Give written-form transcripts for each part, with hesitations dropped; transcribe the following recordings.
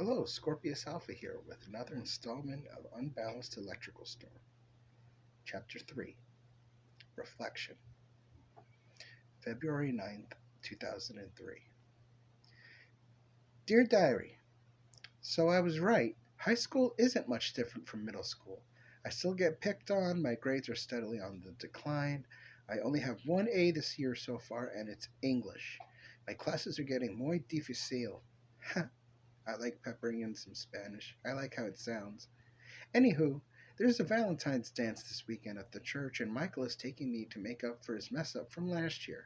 Hello, Scorpius Alpha here with another installment of Unbalanced Electrical Storm. Chapter 3 Reflection, February 9th, 2003. Dear Diary, so I was right. High school isn't much different from middle school. I still get picked on, my grades are steadily on the decline. I only have one A this year so far, and it's English. My classes are getting muy difícil. I like peppering in some Spanish. I like how it sounds. Anywho, there's a Valentine's dance this weekend at the church, and Michael is taking me to make up for his mess up from last year.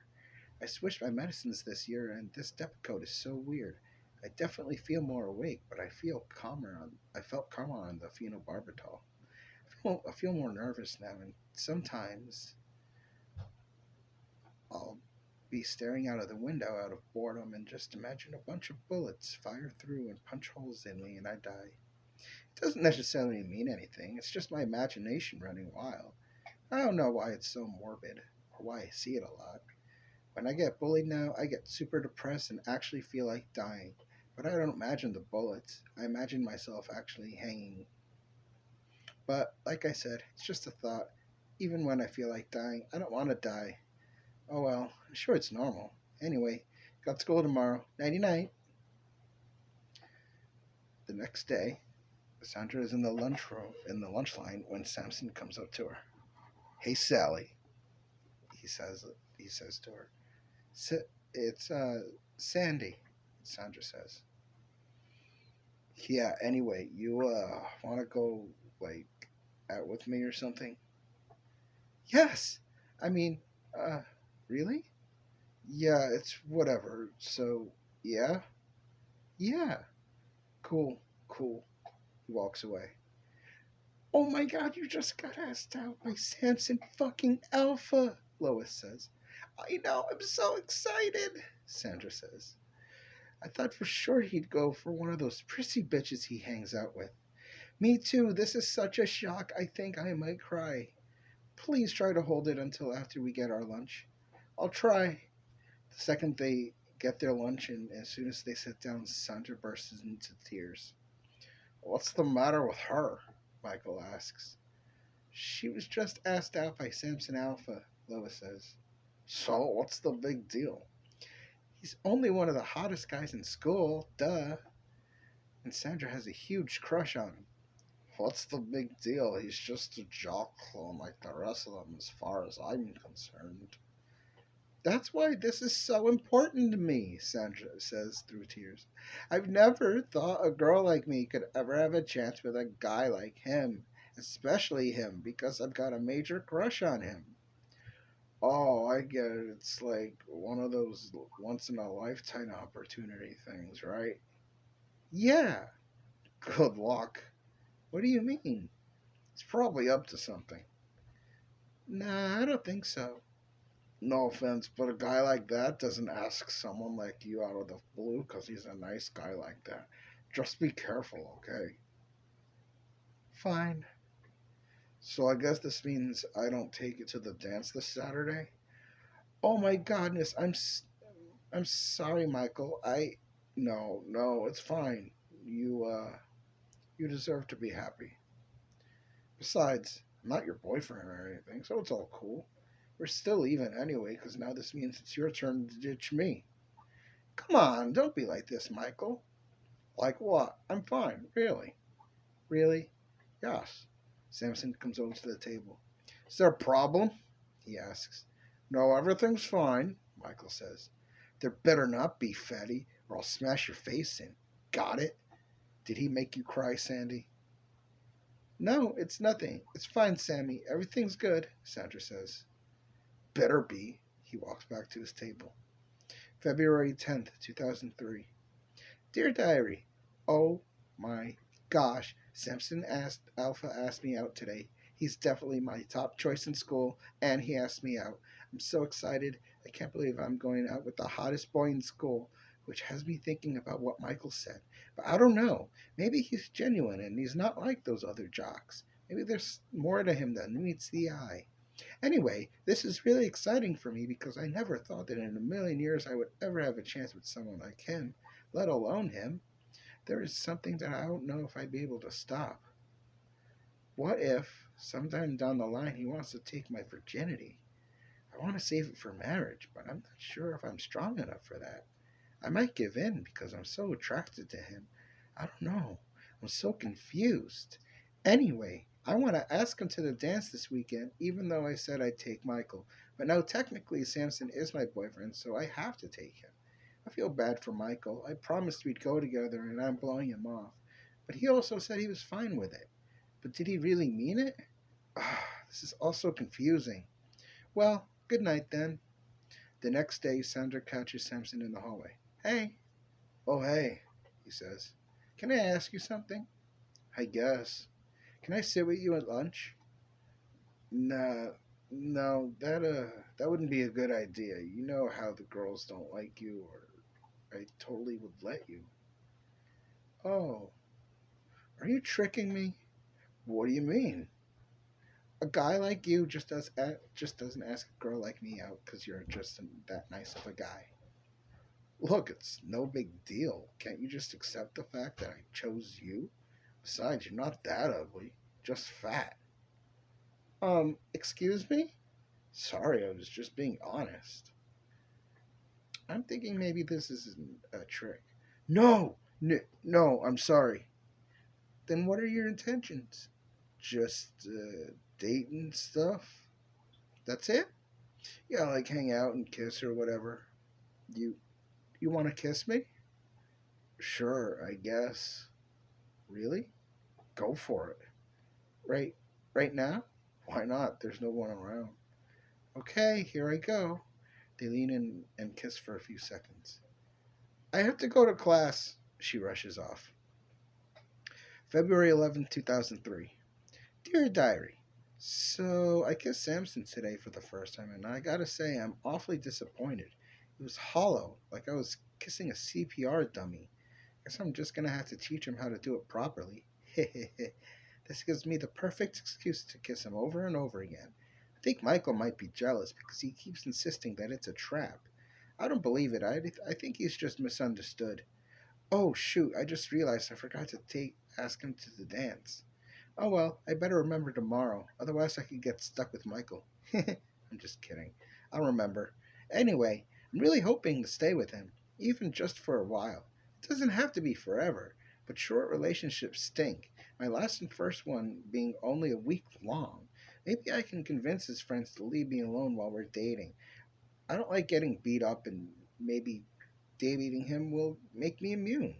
I switched my medicines this year, and this Depakote is so weird. I definitely feel more awake, but I felt calmer on the phenobarbital. I feel more nervous now, and sometimes I'll be staring out of the window out of boredom and just imagine a bunch of bullets fire through and punch holes in me, and I die. It doesn't necessarily mean anything. It's just my imagination running wild. I don't know why it's so morbid, or why I see it a lot. When I get bullied now, I get super depressed and actually feel like dying. But I don't imagine the bullets. I imagine myself actually hanging. But, like I said, it's just a thought. Even when I feel like dying, I don't want to die. Oh well, I'm sure it's normal. Anyway, got school tomorrow. Nighty night. The next day, Sandra is in the lunchroom in the lunch line when Samson comes up to her. Hey Sally, he says he says to her. It's Sandy, Sandra says. Yeah, anyway, you wanna go like out with me or something? Yes. I mean, uh really? Yeah, it's whatever. So yeah? Yeah. Cool, cool. He walks away. Oh my god, you just got asked out by Samson fucking Alpha, Lois says. I know, I'm so excited, Sandra says. I thought for sure he'd go for one of those prissy bitches he hangs out with. Me too, this is such a shock, I think I might cry. Please try to hold it until after we get our lunch. I'll try. The second they get their lunch and as soon as they sit down, Sandra bursts into tears. What's the matter with her? Michael asks. She was just asked out by Samson Alpha, Lois says. So, what's the big deal? He's only one of the hottest guys in school, duh. And Sandra has a huge crush on him. What's the big deal? He's just a jock clone like the rest of them, as far as I'm concerned. That's why this is so important to me, Sandra says through tears. I've never thought a girl like me could ever have a chance with a guy like him, especially him, because I've got a major crush on him. Oh, I get it. It's like one of those once in a lifetime opportunity things, right? Yeah. Good luck. What do you mean? It's probably up to something. Nah, I don't think so. No offense, but a guy like that doesn't ask someone like you out of the blue because he's a nice guy like that. Just be careful, okay? Fine. So I guess this means I don't take you to the dance this Saturday? Oh my goodness, I'm sorry, Michael. No, it's fine. You deserve to be happy. Besides, I'm not your boyfriend or anything, so it's all cool. We're still even anyway, because now this means it's your turn to ditch me. Come on, don't be like this, Michael. Like what? I'm fine, really. Really? Yes. Samson comes over to the table. Is there a problem? He asks. No, everything's fine, Michael says. There better not be, fatty, or I'll smash your face in. Got it? Did he make you cry, Sandy? No, it's nothing. It's fine, Sammy. Everything's good, Sandra says. Better be. He walks back to his table. February 10th, 2003. Dear Diary, oh my gosh, Alpha asked me out today. He's definitely my top choice in school, and he asked me out. I'm so excited. I can't believe I'm going out with the hottest boy in school, which has me thinking about what Michael said. But I don't know. Maybe he's genuine and he's not like those other jocks. Maybe there's more to him than meets the eye. Anyway, this is really exciting for me because I never thought that in a million years I would ever have a chance with someone like him, let alone him. There is something that I don't know if I'd be able to stop. What if, sometime down the line, he wants to take my virginity? I want to save it for marriage, but I'm not sure if I'm strong enough for that. I might give in because I'm so attracted to him. I don't know. I'm so confused. Anyway, I want to ask him to the dance this weekend, even though I said I'd take Michael. But now, technically, Samson is my boyfriend, so I have to take him. I feel bad for Michael. I promised we'd go together, and I'm blowing him off. But he also said he was fine with it. But did he really mean it? Ah, this is also confusing. Well, good night then. The next day, Sandra catches Samson in the hallway. Hey. Oh, hey, he says. Can I ask you something? I guess. Can I sit with you at lunch? Nah, no, that wouldn't be a good idea. You know how the girls don't like you, or I totally would let you. Oh, are you tricking me? What do you mean? A guy like you just doesn't ask a girl like me out because you're just that nice of a guy. Look, it's no big deal. Can't you just accept the fact that I chose you? Besides, you're not that ugly, just fat. Excuse me? Sorry, I was just being honest. I'm thinking maybe this isn't a trick. No, no, I'm sorry. Then what are your intentions? Just dating stuff? That's it? Yeah, like hang out and kiss or whatever. You you want to kiss me? Sure, I guess. Really? Go for it. Right right now? Why not? There's no one around. Okay, here I go. They lean in and kiss for a few seconds. I have to go to class. She rushes off. February 11th, 2003. Dear Diary. So, I kissed Samson today for the first time, and I gotta say, I'm awfully disappointed. It was hollow, like I was kissing a CPR dummy. Guess I'm just gonna have to teach him how to do it properly. This gives me the perfect excuse to kiss him over and over again. I think Michael might be jealous because he keeps insisting that it's a trap. I don't believe it. I think he's just misunderstood. Oh shoot, I just realized I forgot to ask him to the dance. Oh well, I better remember tomorrow, otherwise I could get stuck with Michael. I'm just kidding. I'll remember. Anyway, I'm really hoping to stay with him, even just for a while. It doesn't have to be forever, but short relationships stink. My last and first one being only a week long. Maybe I can convince his friends to leave me alone while we're dating. I don't like getting beat up, and maybe dating him will make me immune.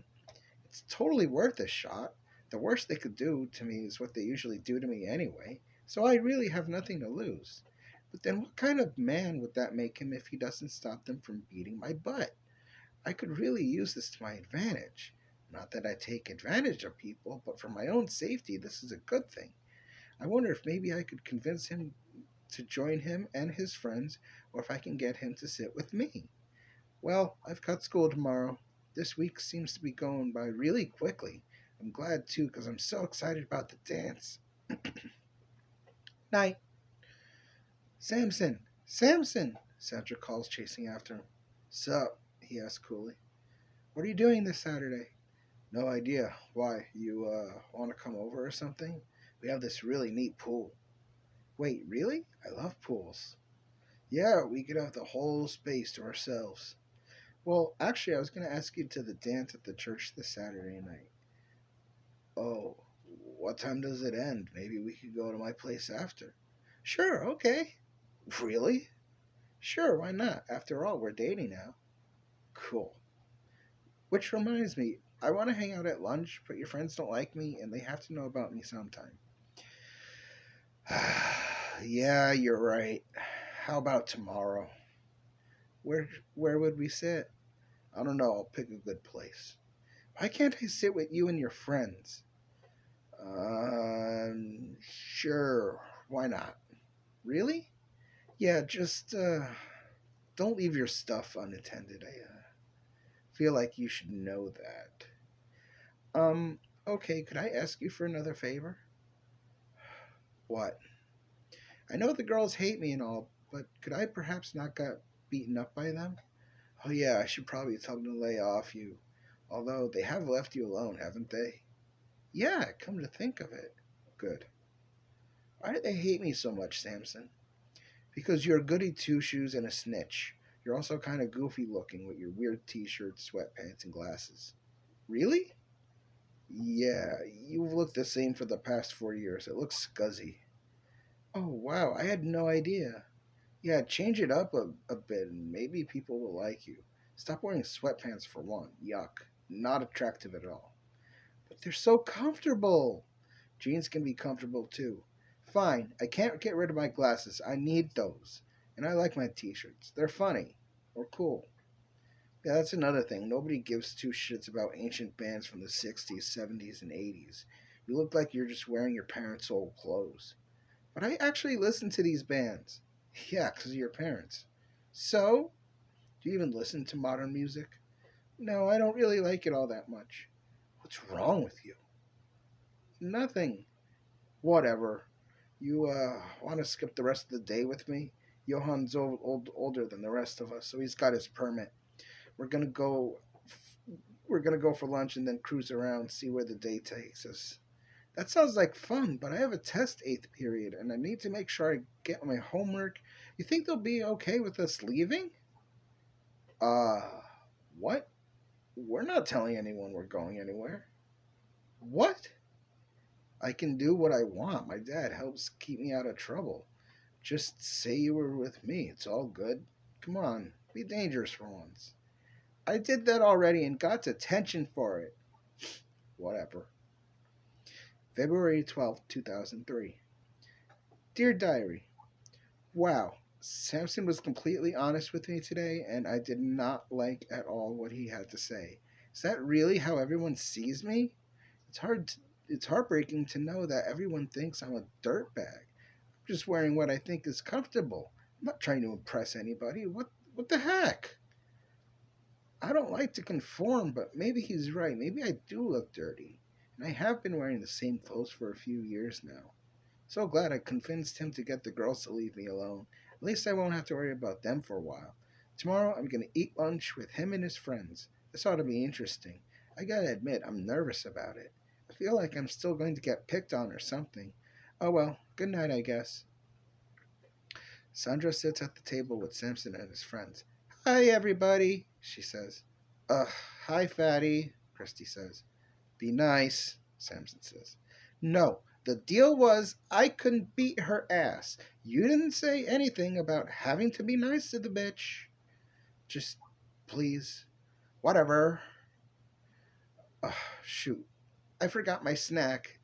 It's totally worth a shot. The worst they could do to me is what they usually do to me anyway, so I really have nothing to lose. But then what kind of man would that make him if he doesn't stop them from beating my butt? I could really use this to my advantage. Not that I take advantage of people, but for my own safety, this is a good thing. I wonder if maybe I could convince him to join him and his friends, or if I can get him to sit with me. Well, I've got school tomorrow. This week seems to be going by really quickly. I'm glad too, because I'm so excited about the dance. Night. Samson! Samson! Sandra calls, chasing after him. Sup? He asks coolly. What are you doing this Saturday? No idea. Why? You, want to come over or something? We have this really neat pool. Wait, really? I love pools. Yeah, we could have the whole space to ourselves. Well, actually, I was going to ask you to the dance at the church this Saturday night. Oh, what time does it end? Maybe we could go to my place after. Sure, okay. Really? Sure, why not? After all, we're dating now. Cool. Which reminds me, I want to hang out at lunch, but your friends don't like me and they have to know about me sometime. Yeah, you're right. How about tomorrow? Where where would we sit? I don't know, I'll pick a good place. Why can't I sit with you and your friends? Sure. Why not? Really? Yeah, just don't leave your stuff unattended. I feel like you should know that. Okay, could I ask you for another favor? What? I know the girls hate me and all, but could I perhaps not get beaten up by them? Oh yeah, I should probably tell them to lay off you. Although they have left you alone, haven't they? Yeah, come to think of it. Good. Why do they hate me so much, Samson? Because you're a goody two shoes and a snitch. You're also kind of goofy looking with your weird t shirt, sweatpants, and glasses. Really? Yeah, you've looked the same for the past 4 years. It looks scuzzy. Oh, wow, I had no idea. Yeah, change it up a bit and maybe people will like you. Stop wearing sweatpants for one. Yuck. Not attractive at all. But they're so comfortable. Jeans can be comfortable too. Fine, I can't get rid of my glasses. I need those. And I like my t shirts. They're funny. Or cool. Yeah, that's another thing. Nobody gives two shits about ancient bands from the 60s, 70s, and 80s. You look like you're just wearing your parents' old clothes. But I actually listen to these bands. Yeah, 'cause of your parents. So, do you even listen to modern music? No, I don't really like it all that much. What's wrong with you? Nothing. Whatever. You want to skip the rest of the day with me? Johan's older than the rest of us, so he's got his permit. We're gonna go. We're gonna go for lunch and then cruise around, see where the day takes us. That sounds like fun, but I have a test eighth period, and I need to make sure I get my homework. You think they'll be okay with us leaving? Uh, what? We're not telling anyone we're going anywhere. What? I can do what I want. My dad helps keep me out of trouble. Just say you were with me. It's all good. Come on, be dangerous for once. I did that already and got detention for it. Whatever. February 12th, 2003. Dear Diary, wow, Samson was completely honest with me today, and I did not like at all what he had to say. Is that really how everyone sees me? It's hard. It's heartbreaking to know that everyone thinks I'm a dirtbag. I'm just wearing what I think is comfortable. I'm not trying to impress anybody. What the heck? I don't like to conform, but maybe he's right. Maybe I do look dirty. And I have been wearing the same clothes for a few years now. So glad I convinced him to get the girls to leave me alone. At least I won't have to worry about them for a while. Tomorrow I'm going to eat lunch with him and his friends. This ought to be interesting. I gotta admit, I'm nervous about it. I feel like I'm still going to get picked on or something. Oh well, good night, I guess. Sandra sits at the table with Samson and his friends. Hi, everybody, she says. Ugh, hi, fatty, Christy says. Be nice, Samson says. No, the deal was I couldn't beat her ass. You didn't say anything about having to be nice to the bitch. Just, please. Whatever. Ugh, shoot. I forgot my snack,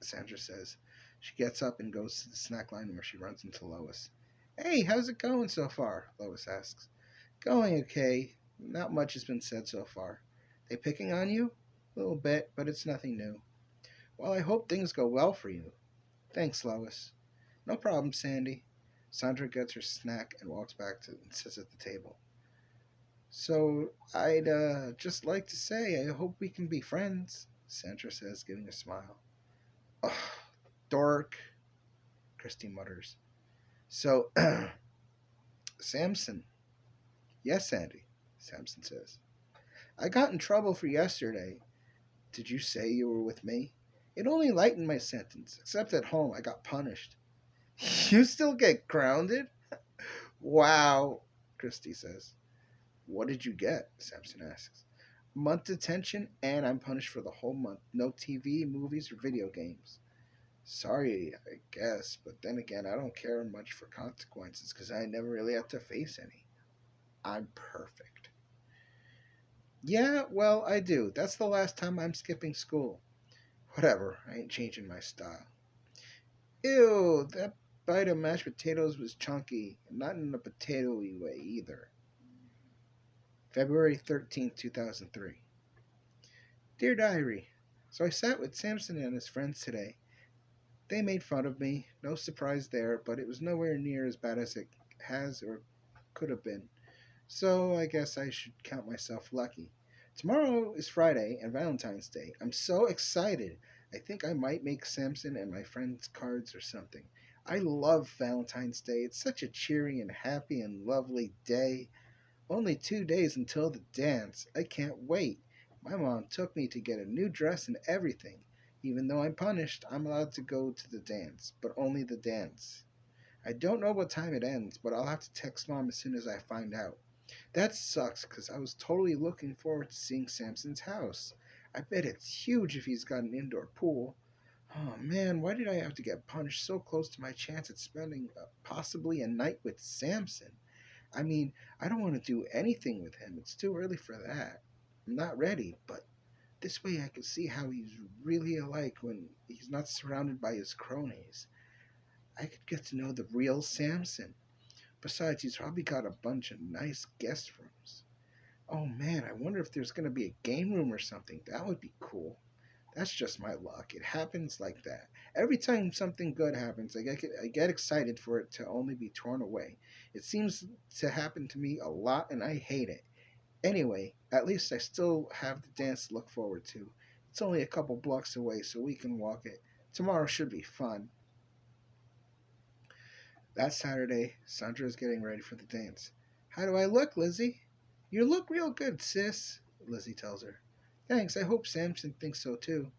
Sandra says. She gets up and goes to the snack line where she runs into Lois. Hey, how's it going so far? Lois asks. Going okay. Not much has been said so far. They picking on you? A little bit, but it's nothing new. Well, I hope things go well for you. Thanks, Lois. No problem, Sandy. Sandra gets her snack and walks back to and sits at the table. So, I'd just like to say I hope we can be friends, Sandra says, giving a smile. Ugh, dork, Christy mutters. So, Samson. Yes, Sandy, Samson says. I got in trouble for yesterday. Did you say you were with me? It only lightened my sentence, except at home I got punished. You still get grounded? Wow, Christy says. What did you get? Samson asks. Month detention, and I'm punished for the whole month. No TV, movies, or video games. Sorry, I guess, but then again, I don't care much for consequences because I never really have to face any. I'm perfect. Yeah, well, I do. That's the last time I'm skipping school. Whatever, I ain't changing my style. Ew, that bite of mashed potatoes was chunky, and not in a potato-y way either. February 13th, 2003. Dear Diary, so I sat with Samson and his friends today. They made fun of me, no surprise there, but it was nowhere near as bad as it has or could have been. So I guess I should count myself lucky. Tomorrow is Friday and Valentine's Day. I'm so excited. I think I might make Samson and my friends cards or something. I love Valentine's Day. It's such a cheery and happy and lovely day. Only 2 days until the dance. I can't wait. My mom took me to get a new dress and everything. Even though I'm punished, I'm allowed to go to the dance, but only the dance. I don't know what time it ends, but I'll have to text mom as soon as I find out. That sucks because I was totally looking forward to seeing Samson's house. I bet it's huge if he's got an indoor pool. Oh man, why did I have to get punished so close to my chance at spending possibly a night with Samson? I mean, I don't want to do anything with him. It's too early for that. I'm not ready, but this way I can see how he's really alike when he's not surrounded by his cronies. I could get to know the real Samson. Besides, he's probably got a bunch of nice guest rooms. Oh man, I wonder if there's going to be a game room or something. That would be cool. That's just my luck. It happens like that. Every time something good happens, I get excited for it to only be torn away. It seems to happen to me a lot, and I hate it. Anyway, at least I still have the dance to look forward to. It's only a couple blocks away, so we can walk it. Tomorrow should be fun. That Saturday, Sandra is getting ready for the dance. How do I look, Lizzie? You look real good, sis, Lizzie tells her. Thanks, I hope Samson thinks so too.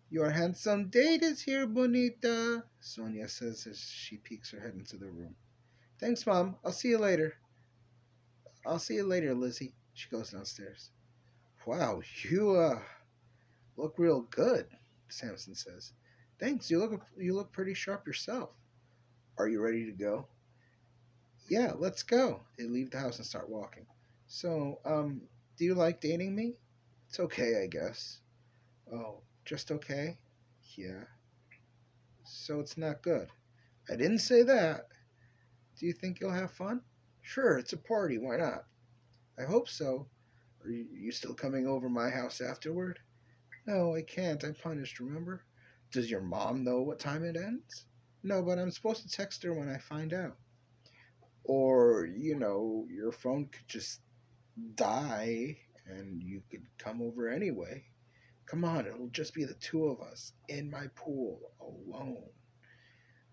Your handsome date is here, Bonita, Sonia says as she peeks her head into the room. Thanks, Mom. I'll see you later, Lizzie. She goes downstairs. Wow, you look real good, Samson says. Thanks, you look pretty sharp yourself. Are you ready to go? Yeah, let's go. They leave the house and start walking. So, do you like dating me? It's okay, I guess. Oh, just okay? Yeah. So it's not good. I didn't say that. Do you think you'll have fun? Sure, it's a party. Why not? I hope so. Are you still coming over my house afterward? No, I can't. I'm punished, remember? Does your mom know what time it ends? No, but I'm supposed to text her when I find out. Or, your phone could just die and you could come over anyway. Come on, it'll just be the two of us in my pool alone.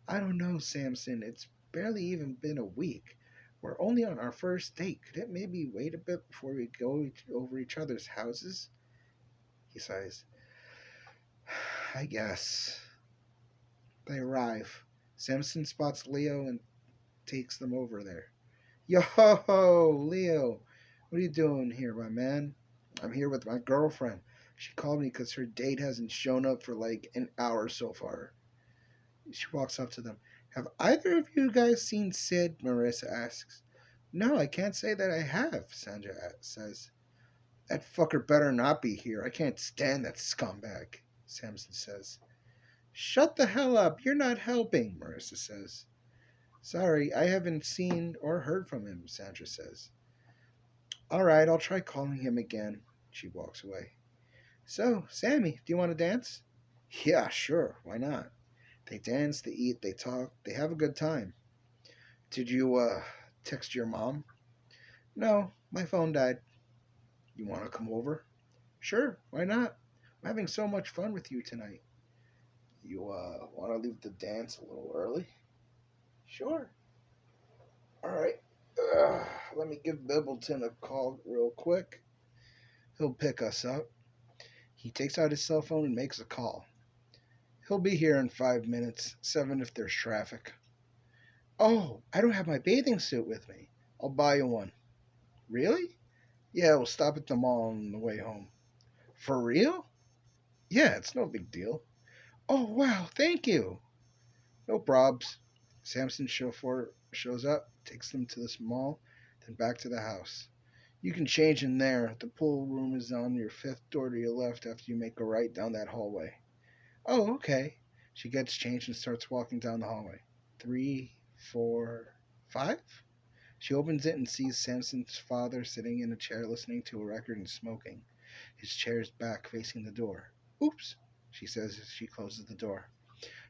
I don't know, Samson. It's barely even been a week. We're only on our first date. Could it maybe wait a bit before we go over each other's houses? He sighs. I guess. They arrive. Samson spots Leo and takes them over there. Yo, Leo, what are you doing here, my man? I'm here with my girlfriend. She called me because her date hasn't shown up for like an hour so far. She walks up to them. Have either of you guys seen Sid? Marissa asks. No, I can't say that I have, Sandra says. That fucker better not be here. I can't stand that scumbag, Samson says. Shut the hell up. You're not helping, Marissa says. Sorry, I haven't seen or heard from him, Sandra says. All right, I'll try calling him again. She walks away. So, Sammy, do you want to dance? Yeah, sure. Why not? They dance, they eat, they talk, they have a good time. Did you, text your mom? No, my phone died. You want to come over? Sure, why not? I'm having so much fun with you tonight. You, want to leave the dance a little early? Sure. All right. Let me give Bibbleton a call real quick. He'll pick us up. He takes out his cell phone and makes a call. He'll be here in 5 minutes, 7 if there's traffic. Oh, I don't have my bathing suit with me. I'll buy you one. Really? Yeah, we'll stop at the mall on the way home. For real? Yeah, it's no big deal. Oh, wow, thank you. No probs. Samson's chauffeur shows up, takes them to this mall, then back to the house. You can change in there. The pool room is on your fifth door to your left after you make a right down that hallway. Oh, okay. She gets changed and starts walking down the hallway. 3, 4, 5? She opens it and sees Samson's father sitting in a chair listening to a record and smoking. His chair's back facing the door. Oops, she says as she closes the door.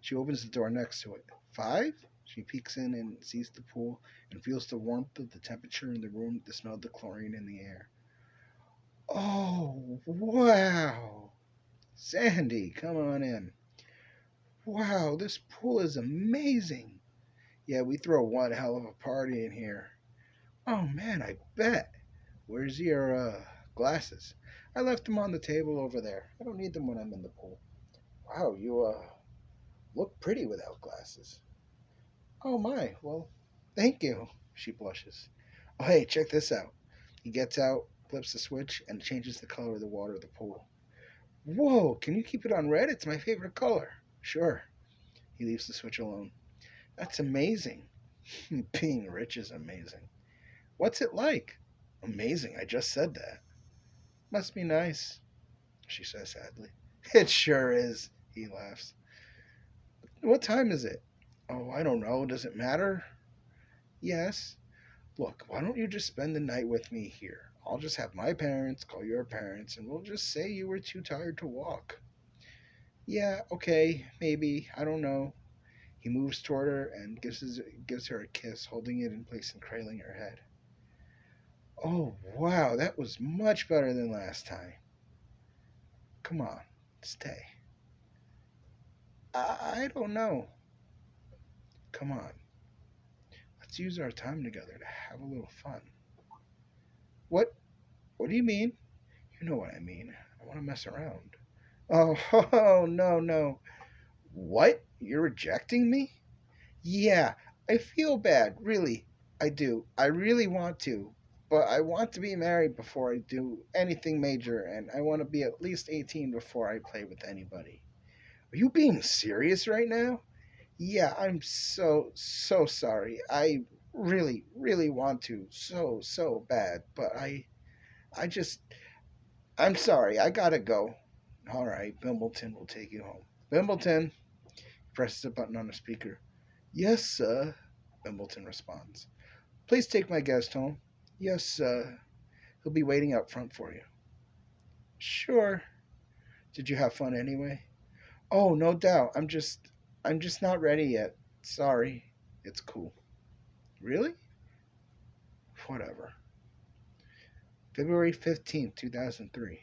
She opens the door next to it. 5? She peeks in and sees the pool and feels the warmth of the temperature in the room, the smell of the chlorine in the air. Oh, wow. Sandy, come on in. Wow, this pool is amazing. Yeah, we throw one hell of a party in here. Oh man, I bet. Where's your glasses? I left them on the table over there. I don't need them when I'm in the pool. Wow, you look pretty without glasses. Oh my, well, thank you. She blushes. Oh hey, check this out. He gets out, flips the switch, and changes the color of the water of the pool. Whoa, can you keep it on red? It's my favorite color. Sure. He leaves the switch alone. That's amazing. Being rich is amazing. What's it like? Amazing, I just said that. Must be nice, she says sadly. It sure is, he laughs. What time is it? Oh, I don't know. Does it matter? Yes. Look, why don't you just spend the night with me here? I'll just have my parents call your parents and we'll just say you were too tired to walk. Yeah, okay, maybe. I don't know. He moves toward her and gives her a kiss, holding it in place and cradling her head. Oh, wow, that was much better than last time. Come on, stay. I don't know. Come on, let's use our time together to have a little fun. What? What do you mean? You know what I mean. I want to mess around. Oh, oh, no, no. What? You're rejecting me? Yeah, I feel bad, really. I do. I really want to. But I want to be married before I do anything major, and I want to be at least 18 before I play with anybody. Are you being serious right now? Yeah, I'm so, so sorry. I really, really want to. So, so bad. But I just, I'm sorry. I gotta go. All right, Bimbleton will take you home. Bimbleton presses a button on the speaker. Yes, sir, Bimbleton responds. Please take my guest home. Yes, sir. He'll be waiting out front for you. Sure. Did you have fun anyway? Oh, no doubt. I'm just not ready yet. Sorry. It's cool. Really? Whatever. February 15th, 2003.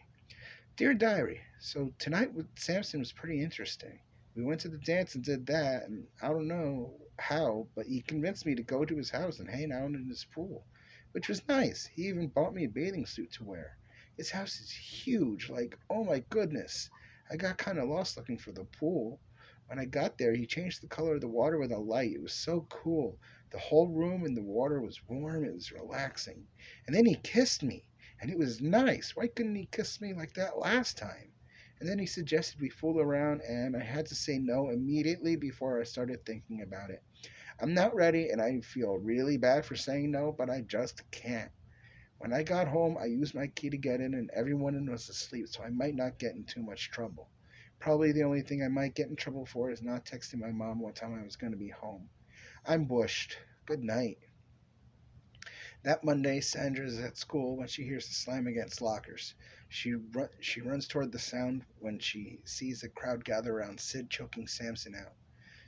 Dear Diary, so tonight with Samson was pretty interesting. We went to the dance and did that, and I don't know how, but he convinced me to go to his house and hang out in his pool, which was nice. He even bought me a bathing suit to wear. His house is huge, like, oh my goodness. I got kind of lost looking for the pool. When I got there, he changed the color of the water with a light. It was so cool. The whole room in the water was warm, it was relaxing. And then he kissed me. And it was nice. Why couldn't he kiss me like that last time? And then he suggested we fool around, and I had to say no immediately before I started thinking about it. I'm not ready, and I feel really bad for saying no, but I just can't. When I got home, I used my key to get in, and everyone was asleep, so I might not get in too much trouble. Probably the only thing I might get in trouble for is not texting my mom what time I was going to be home. I'm bushed. Good night. That Monday, Sandra is at school when she hears the slam against lockers. She runs toward the sound when she sees a crowd gather around Sid choking Samson out.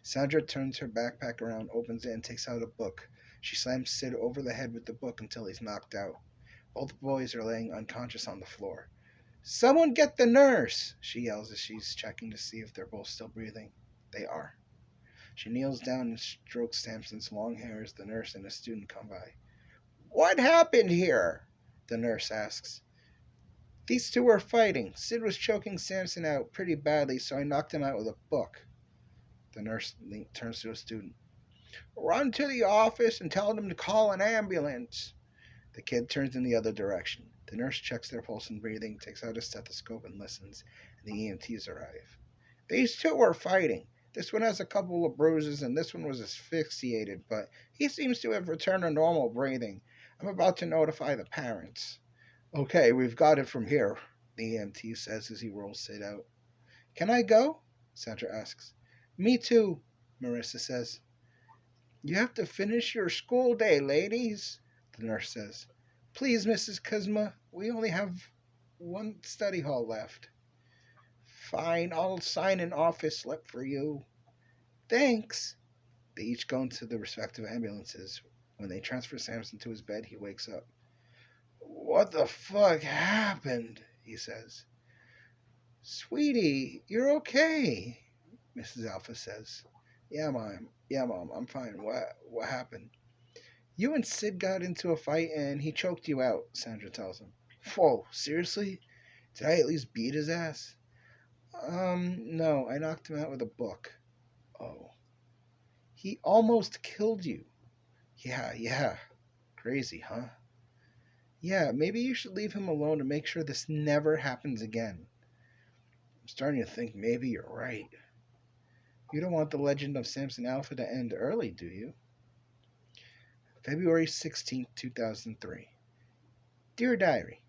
Sandra turns her backpack around, opens it, and takes out a book. She slams Sid over the head with the book until he's knocked out. Both boys are laying unconscious on the floor. Someone get the nurse! She yells as she's checking to see if they're both still breathing. They are. She kneels down and strokes Samson's long hair as the nurse and a student come by. What happened here? The nurse asks. These two were fighting. Sid was choking Samson out pretty badly, so I knocked him out with a book. The nurse turns to a student. Run to the office and tell them to call an ambulance. The kid turns in the other direction. The nurse checks their pulse and breathing, takes out a stethoscope and listens, and the EMTs arrive. These two were fighting. This one has a couple of bruises and this one was asphyxiated, but he seems to have returned to normal breathing. I'm about to notify the parents. Okay, we've got it from here, the EMT says as he rolls Sid out. Can I go? Sandra asks. Me too, Marissa says. You have to finish your school day, ladies, the nurse says. Please, Mrs. Kuzma, we only have one study hall left. Fine, I'll sign an office slip for you. Thanks. They each go into the respective ambulances. When they transfer Samson to his bed, he wakes up. What the fuck happened? He says. Sweetie, you're okay, Mrs. Alpha says. Yeah, Mom. Yeah, Mom, I'm fine. What happened? You and Sid got into a fight and he choked you out, Sandra tells him. Whoa, seriously? Did I at least beat his ass? No, I knocked him out with a book. Oh. He almost killed you. Yeah. Crazy, huh? Yeah, maybe you should leave him alone to make sure this never happens again. I'm starting to think maybe you're right. You don't want the legend of Samson Alpha to end early, do you? February 16th, 2003. Dear Diary.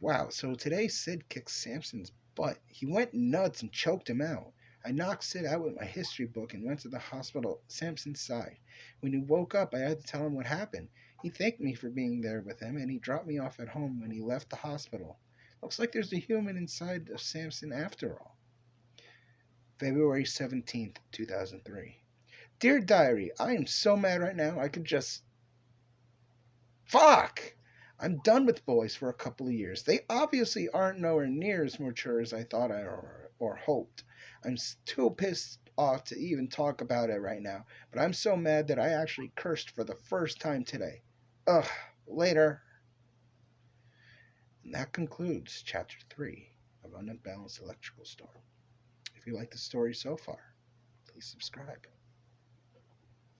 Wow, so today Sid kicked Samson's butt. He went nuts and choked him out. I knocked Sid out with my history book and went to the hospital at Samson's side. When he woke up, I had to tell him what happened. He thanked me for being there with him, and he dropped me off at home when he left the hospital. Looks like there's a human inside of Samson after all. February 17th, 2003. Dear Diary, I am so mad right now I could just Fuck! I'm done with boys for a couple of years. They obviously aren't nowhere near as mature as I thought or hoped. I'm too pissed off to even talk about it right now, but I'm so mad that I actually cursed for the first time today. Ugh, later. And that concludes Chapter 3 of Unbalanced Electrical Storm. If you like the story so far, please subscribe.